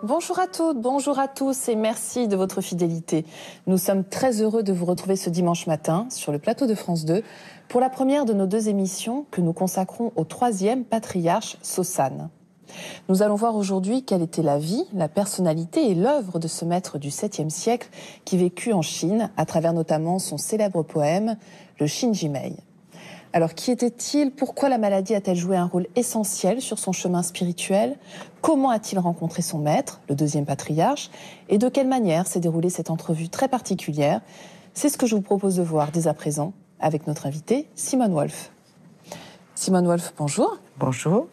Bonjour à toutes, bonjour à tous et merci de votre fidélité. Nous sommes très heureux de vous retrouver ce dimanche matin sur le plateau de France 2 pour la première de nos deux émissions que nous consacrons au troisième patriarche Sosan. Nous allons voir aujourd'hui quelle était la vie, la personnalité et l'œuvre de ce maître du 7e siècle qui vécut en Chine à travers notamment son célèbre poème, le Shinjimei. Alors, qui était-il? Pourquoi la maladie a-t-elle joué un rôle essentiel sur son chemin spirituel? Comment a-t-il rencontré son maître, le deuxième patriarche? Et de quelle manière s'est déroulée cette entrevue très particulière? C'est ce que je vous propose de voir dès à présent avec notre invitée, Simone Wolf. Simone Wolf, bonjour. Bonjour.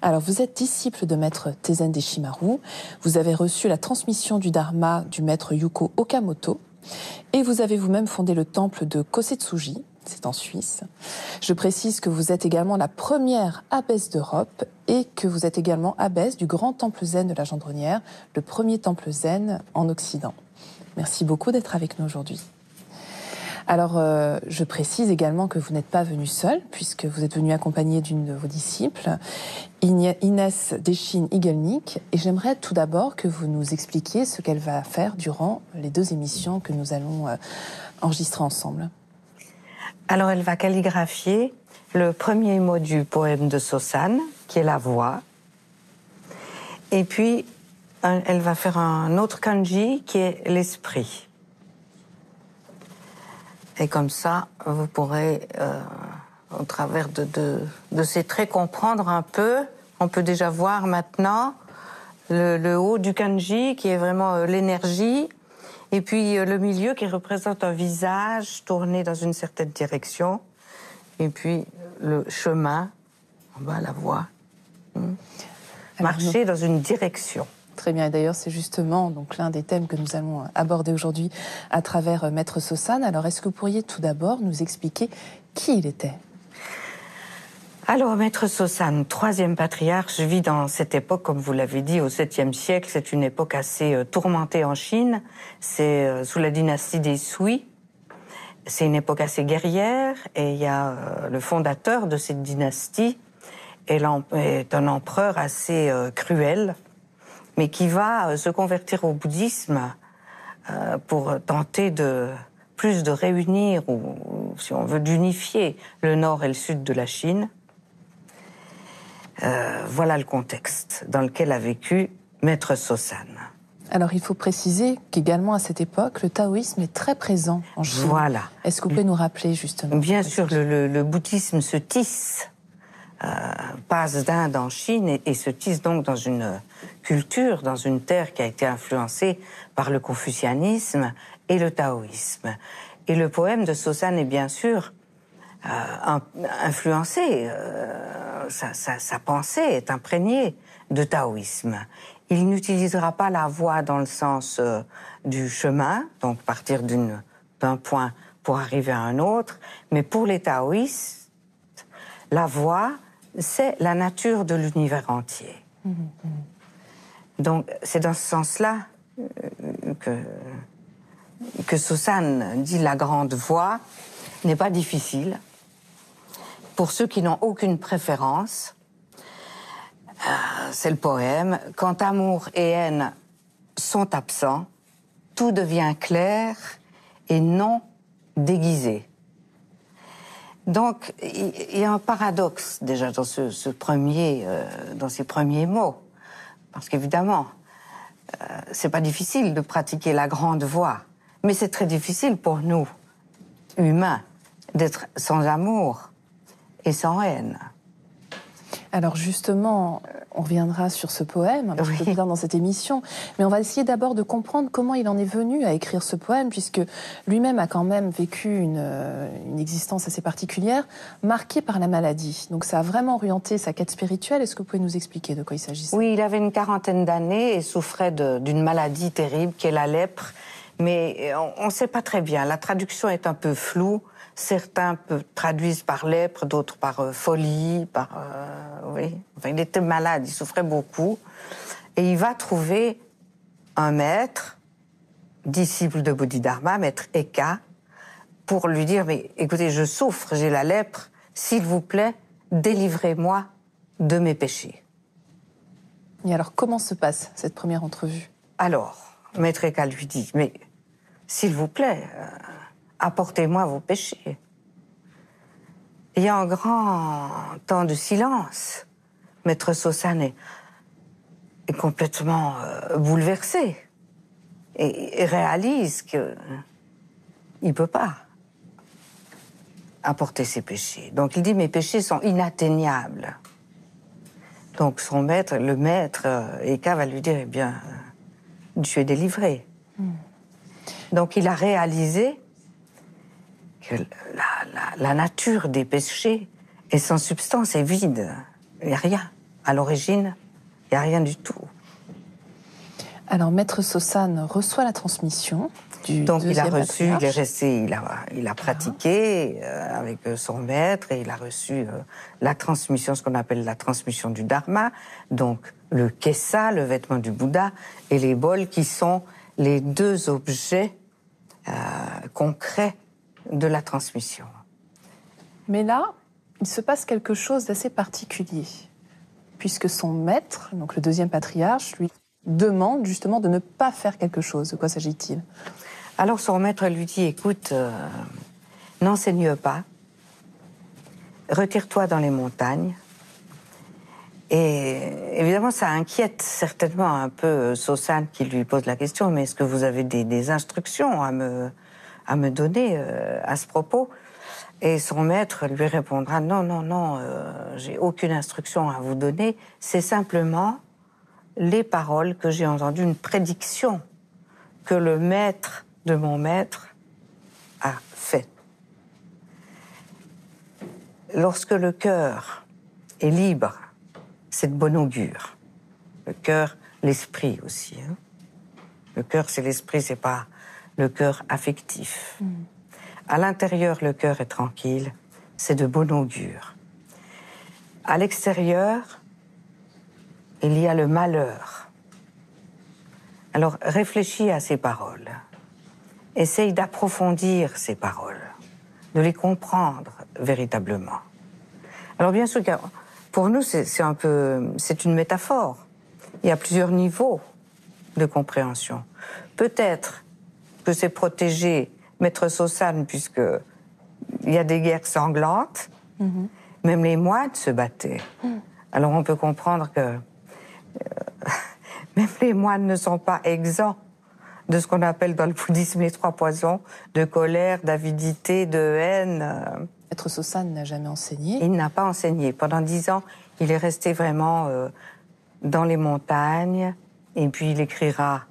Alors, vous êtes disciple de maître Tezen Deshimaru. Vous avez reçu la transmission du Dharma du maître Yuko Okamoto. Et vous avez vous-même fondé le temple de Kosetsuji. C'est en Suisse. Je précise que vous êtes également la première abbesse d'Europe et que vous êtes également abbesse du grand temple zen de la Gendronnière, le premier temple zen en Occident. Merci beaucoup d'être avec nous aujourd'hui. Alors, je précise également que vous n'êtes pas venu seul, puisque vous êtes venu accompagné d'une de vos disciples, Inès Deschines-Igelnik, et j'aimerais tout d'abord que vous nous expliquiez ce qu'elle va faire durant les deux émissions que nous allons enregistrer ensemble. Alors, elle va calligraphier le premier mot du poème de Sosan, qui est la voix. Et puis, elle va faire un autre kanji, qui est l'esprit. Et comme ça, vous pourrez, au travers de ces traits, comprendre un peu. On peut déjà voir maintenant le haut du kanji, qui est vraiment l'énergie. Et puis le milieu qui représente un visage tourné dans une certaine direction. Et puis le chemin, en bas la voie. Marcher dans une direction. Très bien, et d'ailleurs c'est justement donc l'un des thèmes que nous allons aborder aujourd'hui à travers Maître Sosan. Alors est-ce que vous pourriez tout d'abord nous expliquer qui il était ? Alors, Maître Sosan, troisième patriarche, vit dans cette époque, comme vous l'avez dit, au 7e siècle. C'est une époque assez tourmentée en Chine. C'est sous la dynastie des Sui. C'est une époque assez guerrière. Et il y a le fondateur de cette dynastie est un empereur assez cruel, mais qui va se convertir au bouddhisme pour tenter plus de réunir, ou si on veut, d'unifier le nord et le sud de la Chine. Voilà le contexte dans lequel a vécu Maître Sosan. Alors il faut préciser qu'également à cette époque, le taoïsme est très présent en Chine. Voilà. Est-ce que vous pouvez nous rappeler justement? Bien sûr, le bouddhisme se tisse, passe d'Inde en Chine et se tisse donc dans une culture, dans une terre qui a été influencée par le confucianisme et le taoïsme. Et le poème de Sosan est bien sûr influencé, sa pensée est imprégnée de taoïsme. Il n'utilisera pas la voie dans le sens du chemin, donc partir d'un point pour arriver à un autre, mais pour les taoïstes, la voie, c'est la nature de l'univers entier. Donc c'est dans ce sens-là que Sosan dit la grande voie n'est pas difficile. Pour ceux qui n'ont aucune préférence, c'est le poème. Quand amour et haine sont absents, tout devient clair et non déguisé. Donc, il y a un paradoxe déjà dans dans ces premiers mots. Parce qu'évidemment, c'est pas difficile de pratiquer la grande voie, mais c'est très difficile pour nous, humains, d'être sans amour et sans haine. Alors justement, on reviendra sur ce poème un petit peu plus tard dans cette émission, mais on va essayer d'abord de comprendre comment il en est venu à écrire ce poème, puisque lui-même a quand même vécu une existence assez particulière, marquée par la maladie. Donc ça a vraiment orienté sa quête spirituelle. Est-ce que vous pouvez nous expliquer de quoi il s'agissait? Oui, il avait une quarantaine d'années et souffrait d'une maladie terrible qui est la lèpre, mais on ne sait pas très bien. La traduction est un peu floue. Certains traduisent par lèpre, d'autres par folie, oui. Enfin, il était malade, il souffrait beaucoup. Et il va trouver un maître, disciple de Bodhidharma, maître Eka, pour lui dire, mais écoutez, je souffre, j'ai la lèpre, s'il vous plaît, délivrez-moi de mes péchés. Et alors, comment se passe cette première entrevue? Alors, Maître Eka lui dit, mais s'il vous plaît, apportez-moi vos péchés. Il y a un grand temps de silence. Maître Sosan est complètement bouleversé et réalise qu'il ne peut pas apporter ses péchés. Donc il dit, mes péchés sont inatteignables. Donc son maître, le maître Eka va lui dire, eh bien, tu es délivré. Donc il a réalisé que la nature des péchés est sans substance, est vide. Il n'y a rien. À l'origine, il n'y a rien du tout. Alors, Maître Sosan reçoit la transmission du Donc il a deuxième reçu, il est patriarche. resté, il a pratiqué avec son maître et il a reçu la transmission, ce qu'on appelle la transmission du Dharma, donc le kesa, le vêtement du Bouddha, et les bols qui sont les deux objets concrets de la transmission. Mais là, il se passe quelque chose d'assez particulier, puisque son maître, donc le deuxième patriarche, lui demande justement de ne pas faire quelque chose. De quoi s'agit-il? Alors son maître lui dit, écoute, n'enseigne pas, retire-toi dans les montagnes. Et évidemment, ça inquiète certainement un peu Sosan qui lui pose la question, mais est-ce que vous avez des instructions à me donner à ce propos? Et son maître lui répondra, non, j'ai aucune instruction à vous donner, c'est simplement les paroles que j'ai entendues, une prédiction que le maître de mon maître a fait. Lorsque le cœur est libre, c'est de bon augure. Le cœur, l'esprit aussi. Hein. Le cœur, c'est l'esprit, c'est pas le cœur affectif. À l'intérieur, le cœur est tranquille, c'est de bon augure. À l'extérieur, il y a le malheur. Alors, réfléchis à ces paroles. Essaye d'approfondir ces paroles, de les comprendre véritablement. Alors, bien sûr, pour nous, c'est une métaphore. Il y a plusieurs niveaux de compréhension. Peut-être que c'est protéger Maître Sosan, puisque il y a des guerres sanglantes. Même les moines se battaient. Alors, on peut comprendre que même les moines ne sont pas exempts de ce qu'on appelle dans le bouddhisme les trois poisons, de colère, d'avidité, de haine. Maître Sosan n'a jamais enseigné. Il n'a pas enseigné. Pendant 10 ans, il est resté vraiment dans les montagnes, et puis il écrira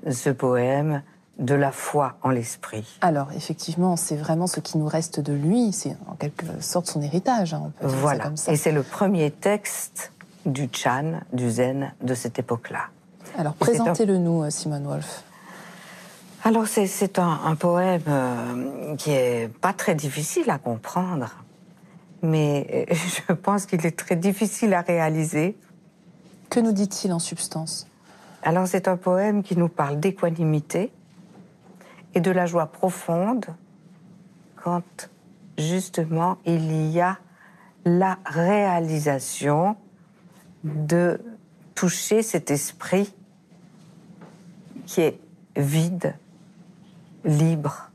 ce poème de la foi en l'esprit. Alors, effectivement, c'est vraiment ce qui nous reste de lui, c'est en quelque sorte son héritage, hein, on peut dire ça comme ça. Et c'est le premier texte du Chan, du Zen, de cette époque-là. Alors, présentez-le-nous, Simone Wolf. Alors, c'est un poème qui est pas très difficile à comprendre, mais je pense qu'il est très difficile à réaliser. Que nous dit-il en substance? Alors, c'est un poème qui nous parle d'équanimité et de la joie profonde quand, justement, il y a la réalisation de toucher cet esprit qui est vide, libre,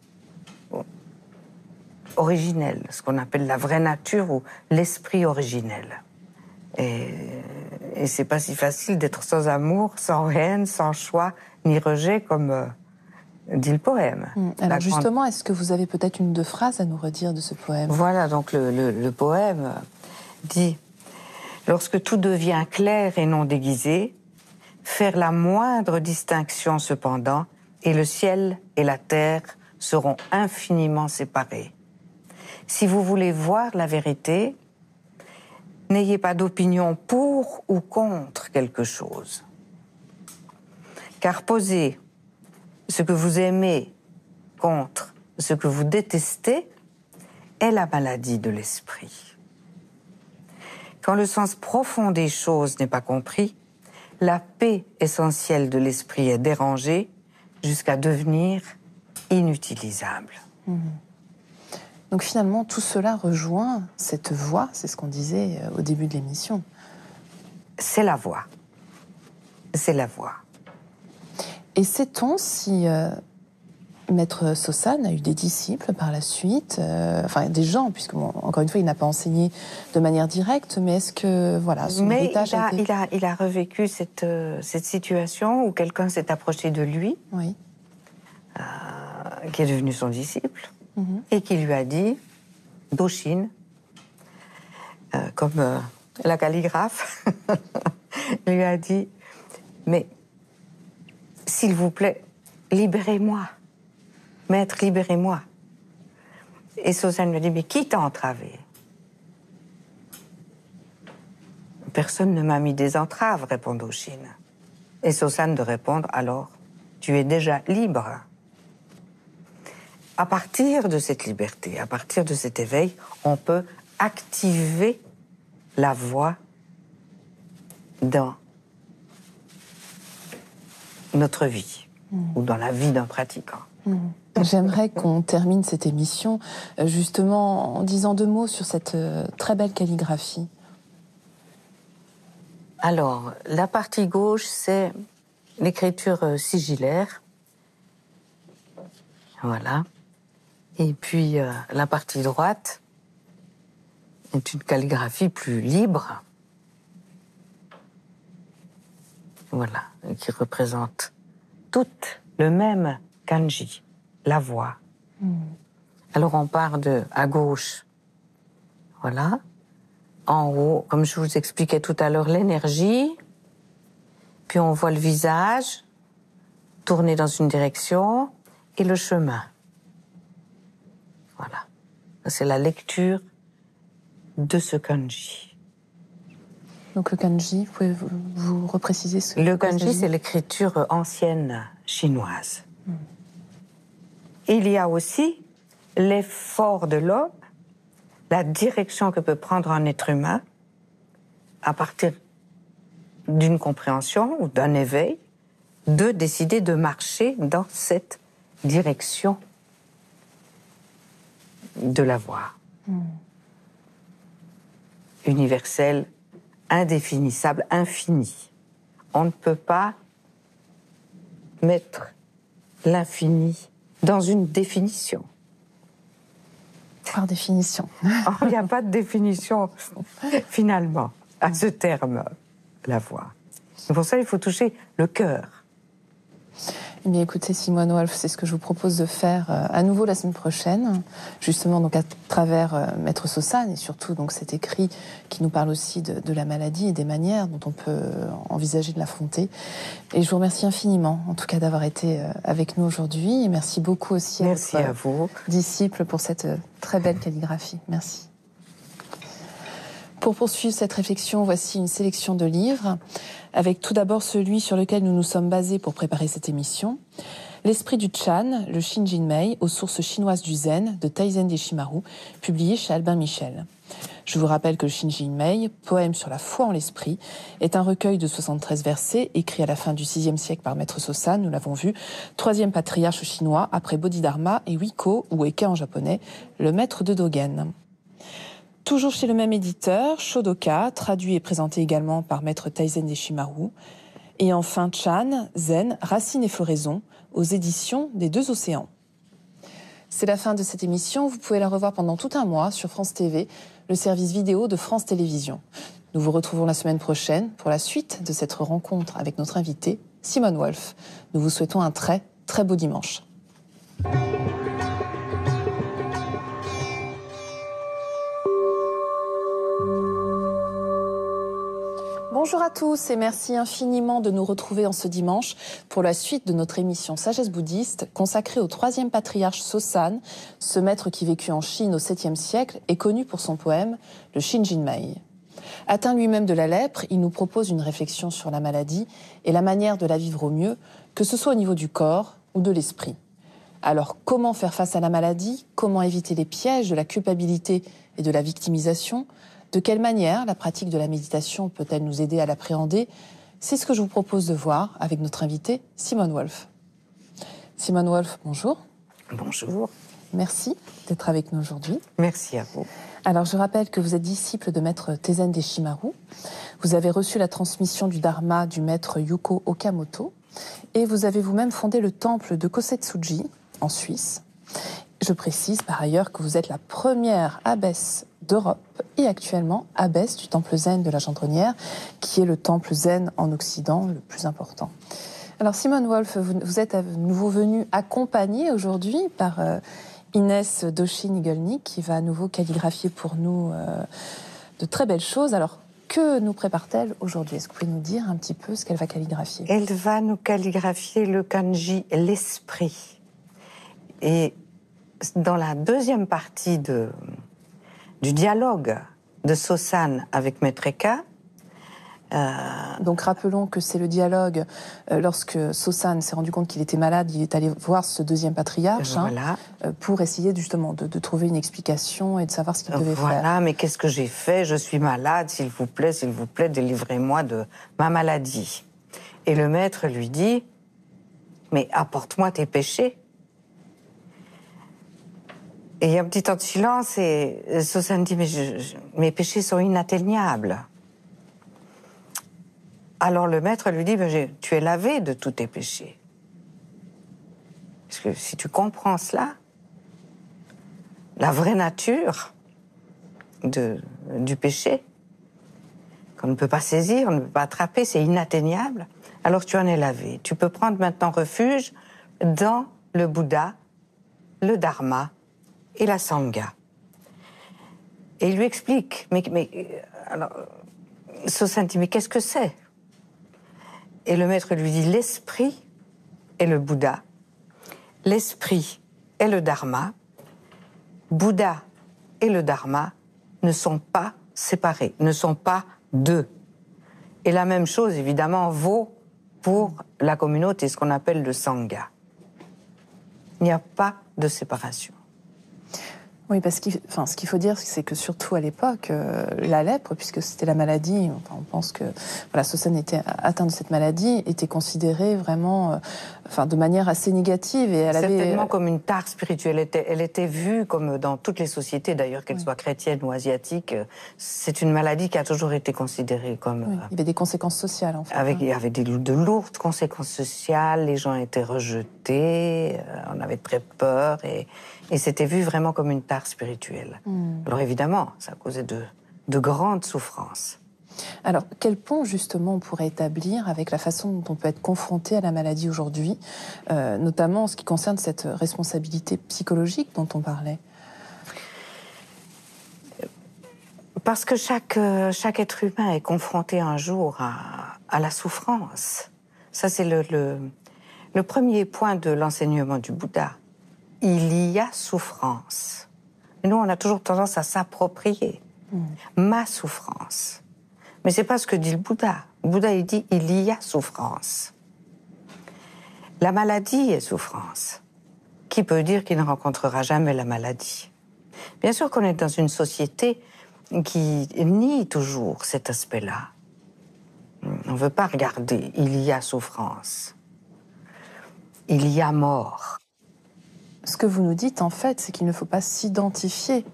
originel, ce qu'on appelle la vraie nature ou l'esprit originel. Et c'est pas si facile d'être sans amour, sans haine, sans choix, ni rejet, comme dit le poème. Alors justement, est-ce que vous avez peut-être une ou deux phrases à nous redire de ce poème? Voilà, donc le poème dit « Lorsque tout devient clair et non déguisé, faire la moindre distinction cependant, et le ciel et la terre seront infiniment séparés. Si vous voulez voir la vérité, n'ayez pas d'opinion pour ou contre quelque chose. Car poser ce que vous aimez contre ce que vous détestez est la maladie de l'esprit. Quand le sens profond des choses n'est pas compris, la paix essentielle de l'esprit est dérangée jusqu'à devenir inutilisable. Donc finalement, tout cela rejoint cette voix, c'est ce qu'on disait au début de l'émission. C'est la voie. c'est la voix. Et sait-on si Maître Sosanne a eu des disciples par la suite, enfin des gens, puisque bon, encore une fois, il n'a pas enseigné de manière directe, mais est-ce que voilà, son héritage a été... il a revécu cette situation où quelqu'un s'est approché de lui, Oui. Qui est devenu son disciple, et qui lui a dit, Doshine, comme la calligraphe, lui a dit, mais s'il vous plaît, libérez-moi. Maître, libérez-moi. Et Sosanne lui a dit, mais qui t'a entravé? Personne ne m'a mis des entraves, répond Doshine. Et Sosanne de répondre, alors, tu es déjà libre. À partir de cette liberté, à partir de cet éveil, on peut activer la voix dans notre vie, ou dans la vie d'un pratiquant. J'aimerais qu'on termine cette émission justement en disant 2 mots sur cette très belle calligraphie. Alors, la partie gauche, c'est l'écriture sigillaire. Voilà. Et puis, la partie droite est une calligraphie plus libre. Voilà, qui représente toutes le même kanji, la voix. Alors, on part de à gauche. Voilà. En haut, comme je vous expliquais tout à l'heure, l'énergie. Puis on voit le visage tourner dans une direction et le chemin. Voilà. C'est la lecture de ce kanji. Donc le kanji, vous pouvez vous repréciser ce que Le kanji, c'est l'écriture ancienne chinoise. Il y a aussi l'effort de l'homme, la direction que peut prendre un être humain à partir d'une compréhension ou d'un éveil, de décider de marcher dans cette direction de la voix. Universelle, indéfinissable, infinie. On ne peut pas mettre l'infini dans une définition. Par définition. Il n'y a pas de définition, finalement, à ce terme, la voix. C'est pour ça qu'il faut toucher le cœur. Eh bien, écoutez, Simone Wolf, c'est ce que je vous propose de faire à nouveau la semaine prochaine, justement donc à travers Maître Sosanne et surtout donc cet écrit qui nous parle aussi de la maladie et des manières dont on peut envisager de l'affronter. Et je vous remercie infiniment, en tout cas, d'avoir été avec nous aujourd'hui. Et merci beaucoup aussi à vous, disciple, pour cette très belle calligraphie. Merci. Pour poursuivre cette réflexion, voici une sélection de livres, avec tout d'abord celui sur lequel nous nous sommes basés pour préparer cette émission, L'esprit du Chan, le Shinjinmei, aux sources chinoises du Zen, de Taizen Deshimaru, publié chez Albin Michel. Je vous rappelle que le Shinjinmei, poème sur la foi en l'esprit, est un recueil de 73 versets, écrit à la fin du VIe siècle par Maître Sosanne, nous l'avons vu, 3e patriarche chinois, après Bodhidharma et Wiko, ou Eke en japonais, le maître de Dogen. Toujours chez le même éditeur, Shodoka, traduit et présenté également par Maître Taizen Deshimaru. Et enfin Chan, Zen, Racines et floraisons, aux éditions des 2 océans. C'est la fin de cette émission. Vous pouvez la revoir pendant tout un mois sur France TV, le service vidéo de France Télévisions. Nous vous retrouvons la semaine prochaine pour la suite de cette rencontre avec notre invitée, Simone Wolf. Nous vous souhaitons un très, très beau dimanche. Bonjour à tous et merci infiniment de nous retrouver en ce dimanche pour la suite de notre émission Sagesse bouddhiste consacrée au 3e patriarche Sosanne, ce maître qui vécut en Chine au 7e siècle et connu pour son poème Le Shinjinmei. Atteint lui-même de la lèpre, il nous propose une réflexion sur la maladie et la manière de la vivre au mieux, que ce soit au niveau du corps ou de l'esprit. Alors comment faire face à la maladie? Comment éviter les pièges de la culpabilité et de la victimisation? De quelle manière la pratique de la méditation peut-elle nous aider à l'appréhender? C'est ce que je vous propose de voir avec notre invitée, Simone Wolf. Simone Wolf, bonjour. Bonjour. merci d'être avec nous aujourd'hui. Merci à vous. Alors, je rappelle que vous êtes disciple de maître Tezen Deshimaru. Vous avez reçu la transmission du Dharma du maître Yuko Okamoto. Et vous avez vous-même fondé le temple de Kosetsuji, en Suisse. Je précise par ailleurs que vous êtes la première abbesse d'Europe et actuellement abbesse du temple zen de la Gendronnière, qui est le temple zen en Occident le plus important. Alors Simone Wolf, vous êtes à nouveau venue accompagnée aujourd'hui par Inès Doshi-Nigelnik, qui va à nouveau calligraphier pour nous de très belles choses. Alors, que nous prépare-t-elle aujourd'hui? Est-ce que vous pouvez nous dire un petit peu ce qu'elle va calligraphier? Elle va nous calligraphier le kanji « l'esprit ». Et dans la deuxième partie du dialogue de Sosan avec Maître Eka, donc rappelons que c'est le dialogue lorsque Sosan s'est rendu compte qu'il était malade, il est allé voir ce deuxième patriarche voilà. Pour essayer justement de trouver une explication et de savoir ce qu'il devait faire. Voilà, mais qu'est-ce que j'ai fait? Je suis malade, s'il vous plaît, délivrez-moi de ma maladie. Et le maître lui dit, mais apporte-moi tes péchés. Et il y a un petit temps de silence et Sosan dit, mais mes péchés sont inatteignables. Alors le maître lui dit, tu es lavé de tous tes péchés. Parce que si tu comprends cela, la vraie nature du péché, qu'on ne peut pas saisir, on ne peut pas attraper, c'est inatteignable, alors tu en es lavé. Tu peux prendre maintenant refuge dans le Bouddha, le Dharma et la Sangha. Et il lui explique, alors, Sosan dit, mais qu'est-ce que c'est? Et le maître lui dit, l'esprit est le Bouddha, l'esprit est le Dharma, Bouddha et le Dharma ne sont pas séparés, ne sont pas deux. Et la même chose, évidemment, vaut pour la communauté, ce qu'on appelle le Sangha. Il n'y a pas de séparation. Oui, parce que ce qu'il faut dire, c'est que surtout à l'époque, la lèpre, puisque c'était la maladie, on pense que Sosan était atteint de cette maladie, était considérée vraiment de manière assez négative. Et elle certainement comme une tare spirituelle. Elle était vue, comme dans toutes les sociétés, d'ailleurs, qu'elles soient chrétiennes ou asiatiques, c'est une maladie qui a toujours été considérée comme... Oui, il y avait des conséquences sociales, en fait. Il y avait de lourdes conséquences sociales, les gens étaient rejetés, on avait très peur, et c'était vu vraiment comme une tare spirituelle. Alors évidemment, ça causait de grandes souffrances. Alors, quel pont, justement, on pourrait établir avec la façon dont on peut être confronté à la maladie aujourd'hui, notamment en ce qui concerne cette responsabilité psychologique dont on parlait? Parce que chaque être humain est confronté un jour à la souffrance. Ça, c'est le premier point de l'enseignement du Bouddha. Il y a souffrance. Et nous, on a toujours tendance à s'approprier ma souffrance. Mais c'est pas ce que dit le Bouddha. Le Bouddha, il dit, il y a souffrance. La maladie est souffrance. Qui peut dire qu'il ne rencontrera jamais la maladie? Bien sûr qu'on est dans une société qui nie toujours cet aspect-là. On ne veut pas regarder, il y a souffrance. Il y a mort. Ce que vous nous dites, en fait, c'est qu'il ne faut pas s'identifier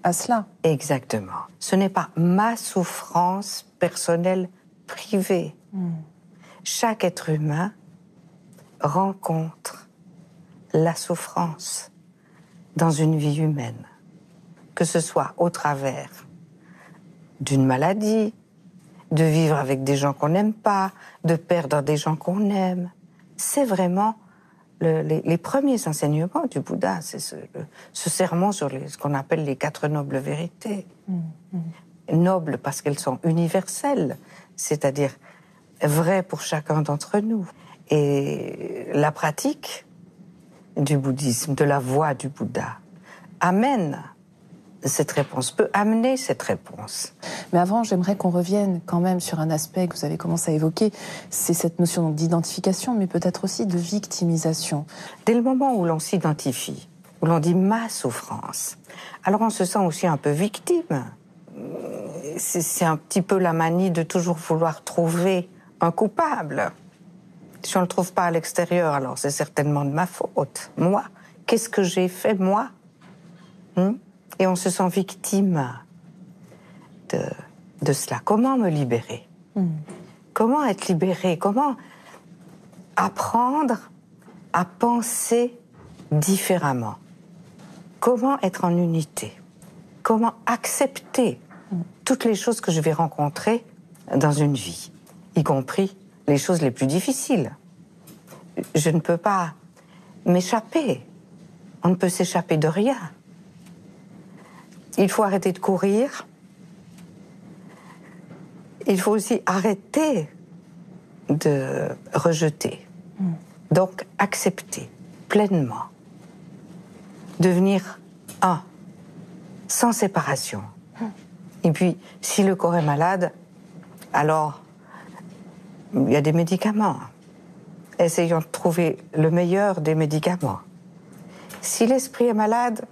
à cela. Exactement. Ce n'est pas ma souffrance personnelle privée. Chaque être humain rencontre la souffrance dans une vie humaine, que ce soit au travers d'une maladie, de vivre avec des gens qu'on n'aime pas, de perdre des gens qu'on aime. C'est vraiment les premiers enseignements du Bouddha, c'est ce sermon sur ce qu'on appelle les 4 nobles vérités. Nobles parce qu'elles sont universelles, c'est-à-dire vraies pour chacun d'entre nous. Et la pratique du bouddhisme, de la voie du Bouddha, amène cette réponse, peut amener cette réponse. Mais avant, j'aimerais qu'on revienne quand même sur un aspect que vous avez commencé à évoquer, c'est cette notion d'identification, mais peut-être aussi de victimisation. Dès le moment où l'on s'identifie, où l'on dit ma souffrance, alors on se sent aussi un peu victime. C'est un petit peu la manie de toujours vouloir trouver un coupable. Si on ne le trouve pas à l'extérieur, alors c'est certainement de ma faute. Moi, Qu'est-ce que j'ai fait, moi? Et on se sent victime de cela. Comment me libérer? Comment être libéré? Comment apprendre à penser différemment? Comment être en unité? Comment accepter toutes les choses que je vais rencontrer dans une vie, y compris les choses les plus difficiles? Je ne peux pas m'échapper. On ne peut s'échapper de rien. Il faut arrêter de courir. Il faut aussi arrêter de rejeter. Donc, accepter pleinement. Devenir un, sans séparation. Et puis, si le corps est malade, alors, il y a des médicaments. Essayons de trouver le meilleur des médicaments. Si l'esprit est malade,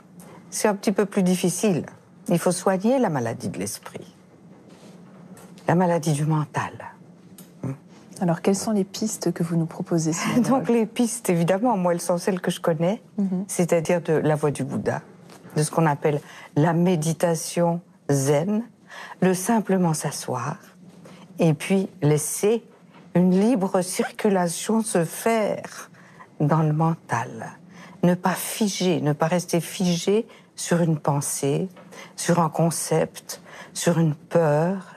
c'est un petit peu plus difficile. Il faut soigner la maladie de l'esprit, la maladie du mental. Alors, quelles sont les pistes que vous nous proposez, Simone Wolf? Donc, les pistes, évidemment, moi, elles sont celles que je connais, c'est-à-dire de la voie du Bouddha, de ce qu'on appelle la méditation zen, le simplement s'asseoir, et puis laisser une libre circulation se faire dans le mental. Ne pas figer, ne pas rester figé sur une pensée, sur un concept, sur une peur,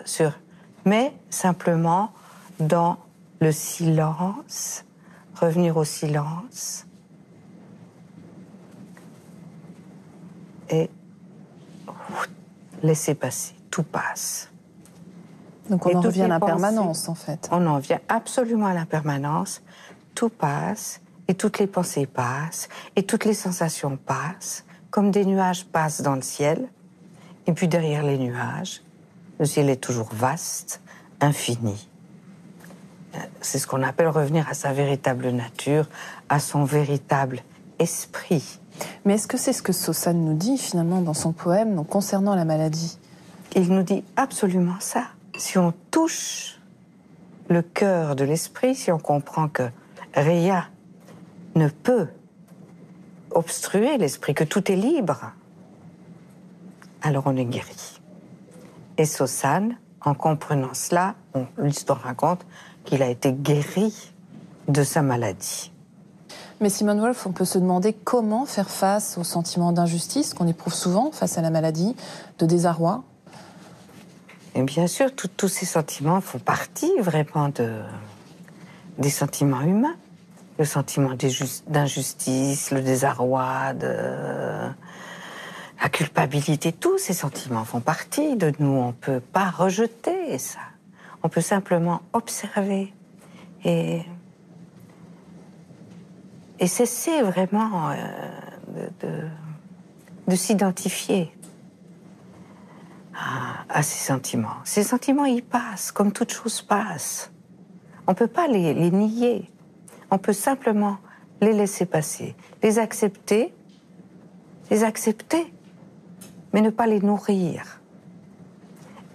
mais simplement dans le silence, revenir au silence et laisser passer, tout passe. Donc on en revient à l'impermanence, en fait. On en vient absolument à l'impermanence, tout passe, et toutes les pensées passent, et toutes les sensations passent, comme des nuages passent dans le ciel, et puis derrière les nuages, le ciel est toujours vaste, infini. C'est ce qu'on appelle revenir à sa véritable nature, à son véritable esprit. Mais est-ce que c'est ce que Sosan nous dit, finalement, dans son poème, donc, concernant la maladie? Il nous dit absolument ça. Si on touche le cœur de l'esprit, si on comprend que rien ne peut obstruer l'esprit, que tout est libre, alors on est guéri. Et Sosan, en comprenant cela, l'histoire raconte qu'il a été guéri de sa maladie. Mais Simone Wolf, on peut se demander comment faire face au sentiment d'injustice qu'on éprouve souvent face à la maladie, de désarroi. Et bien sûr, tous ces sentiments font partie vraiment des sentiments humains. Le sentiment d'injustice, le désarroi, la culpabilité, tous ces sentiments font partie de nous. On ne peut pas rejeter ça. On peut simplement observer et cesser vraiment de s'identifier à ces sentiments. Ces sentiments, ils passent, comme toute chose passe. On ne peut pas les nier. On peut simplement les laisser passer, les accepter, mais ne pas les nourrir.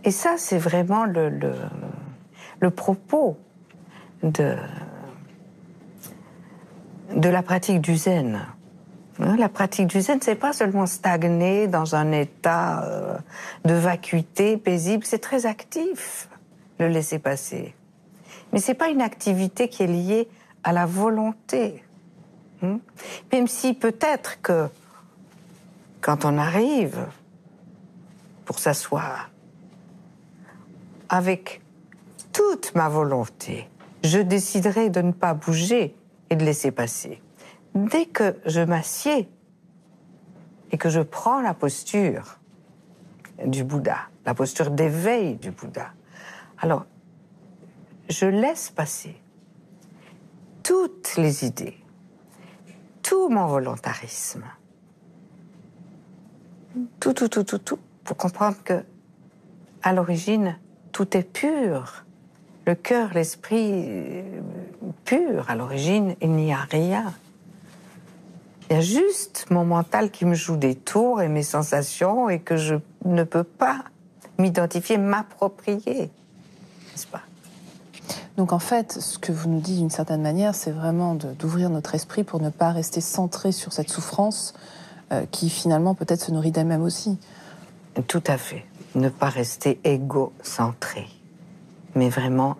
Et ça, c'est vraiment le propos de la pratique du zen. La pratique du zen, c'est pas seulement stagner dans un état de vacuité paisible, c'est très actif, le laisser passer. Mais c'est pas une activité qui est liée à la volonté. Même si peut-être que quand on arrive pour s'asseoir avec toute ma volonté, je déciderai de ne pas bouger et de laisser passer. Dès que je m'assieds et que je prends la posture du Bouddha, la posture d'éveil du Bouddha, alors je laisse passer toutes les idées, tout mon volontarisme, tout, pour comprendre que, à l'origine, tout est pur. Le cœur, l'esprit pur, à l'origine, il n'y a rien. Il y a juste mon mental qui me joue des tours et mes sensations et que je ne peux pas m'identifier, m'approprier, n'est-ce pas? Donc en fait, ce que vous nous dites d'une certaine manière, c'est vraiment d'ouvrir notre esprit pour ne pas rester centré sur cette souffrance qui finalement peut-être se nourrit d'elle-même aussi. Tout à fait. Ne pas rester égocentré, mais vraiment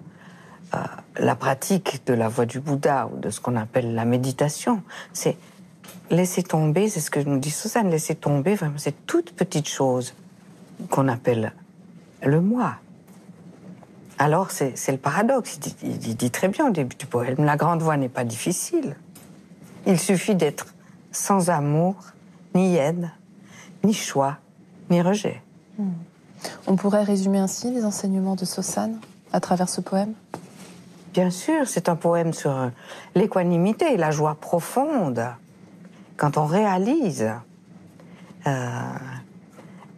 la pratique de la voie du Bouddha ou de ce qu'on appelle la méditation, c'est laisser tomber, c'est ce que nous dit Suzanne, laisser tomber vraiment ces toutes petites choses qu'on appelle le moi. Alors c'est le paradoxe, il dit très bien au début du poème, la grande voie n'est pas difficile. Il suffit d'être sans amour, ni haine, ni choix, ni rejet. On pourrait résumer ainsi les enseignements de Sosane à travers ce poème? Bien sûr, c'est un poème sur l'équanimité, la joie profonde. Quand on réalise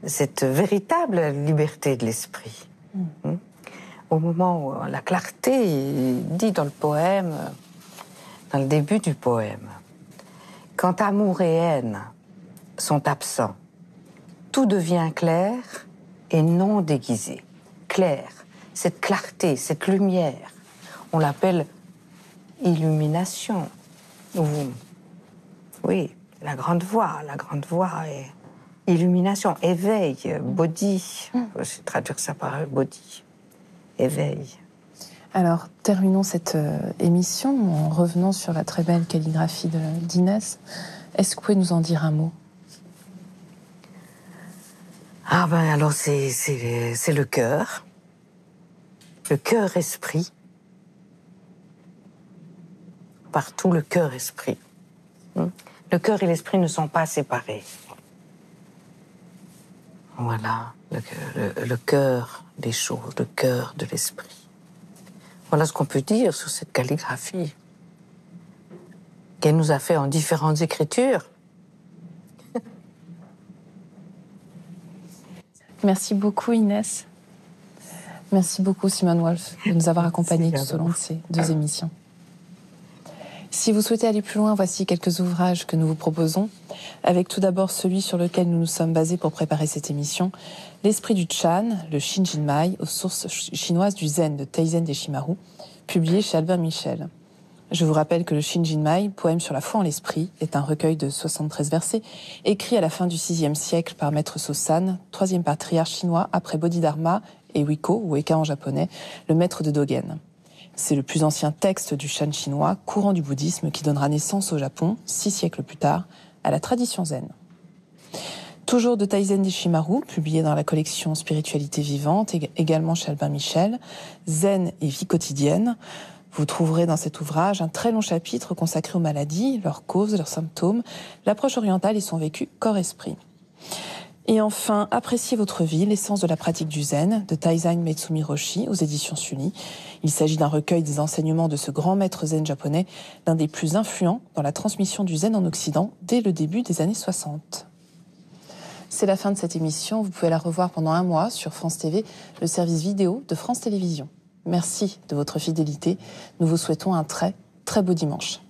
cette véritable liberté de l'esprit. Au moment où la clarté, il dit dans le poème, dans le début du poème, quand amour et haine sont absents, tout devient clair et non déguisé. Clair, cette clarté, cette lumière, on l'appelle illumination. Oui, la grande voie est illumination, éveil, body. Je vais traduire ça par body, éveil. Alors, terminons cette émission en revenant sur la très belle calligraphie d'Inès. Est-ce que vous pouvez nous en dire un mot? Ah ben alors c'est le cœur-esprit. Partout le cœur-esprit. Le cœur et l'esprit ne sont pas séparés. Voilà, le cœur des choses, le cœur de l'esprit. Voilà ce qu'on peut dire sur cette calligraphie qu'elle nous a fait en différentes écritures. Merci beaucoup Inès. Merci beaucoup Simone Wolf de nous avoir accompagnés tout au long de ces 2 émissions. Si vous souhaitez aller plus loin, voici quelques ouvrages que nous vous proposons, avec tout d'abord celui sur lequel nous nous sommes basés pour préparer cette émission, L'esprit du Chan, le Shinjinmai, aux sources chinoises du Zen de Taizen Deshimaru, publié chez Albin Michel. Je vous rappelle que le Shinjinmai, poème sur la foi en l'esprit, est un recueil de 73 versets, écrit à la fin du VIe siècle par Maître Sosane, 3e patriarche chinois après Bodhidharma et Wiko, ou Eka en japonais, le maître de Dogen. C'est le plus ancien texte du Shan chinois, courant du bouddhisme, qui donnera naissance au Japon, 6 siècles plus tard, à la tradition zen. Toujours de Taizen Deshimaru, publié dans la collection Spiritualité vivante, également chez Albin Michel, Zen et vie quotidienne. Vous trouverez dans cet ouvrage un très long chapitre consacré aux maladies, leurs causes, leurs symptômes, l'approche orientale et son vécu corps-esprit. Et enfin, Appréciez votre vie, l'essence de la pratique du zen, de Taizan Metsumi Roshi, aux éditions Sully. Il s'agit d'un recueil des enseignements de ce grand maître zen japonais, l'un des plus influents dans la transmission du zen en Occident dès le début des années 60. C'est la fin de cette émission. Vous pouvez la revoir pendant 1 mois sur France TV, le service vidéo de France Télévisions. Merci de votre fidélité. Nous vous souhaitons un très, très beau dimanche.